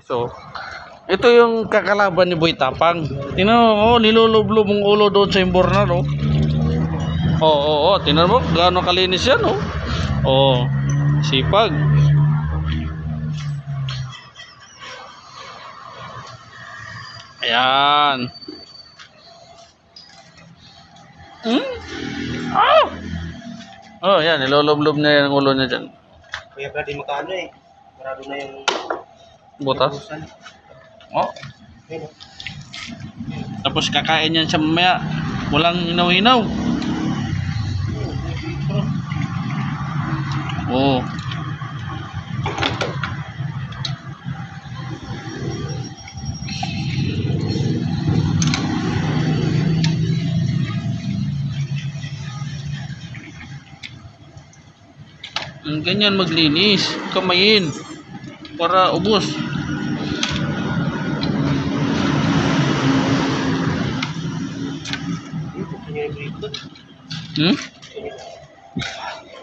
So, ito yung kakalaban ni Boy Tapang. Tingnan mo, oh, nilulublob mong ulo doon sa imbornal, oh. Oo, tingnan mo, gaano kalinis yan, oh. Oh, sipag. Ayan. Ah! Oh, yan, nilulublob na yung ulo niya dyan. Kuya Brad, di makaano eh. Marado na yung Butas. Oh. Tapos kakain yan siya mamaya. Walang hinaw-hinaw. Oh. Ang ganyan maglinis. Kamayin. Para ubos. Hmm?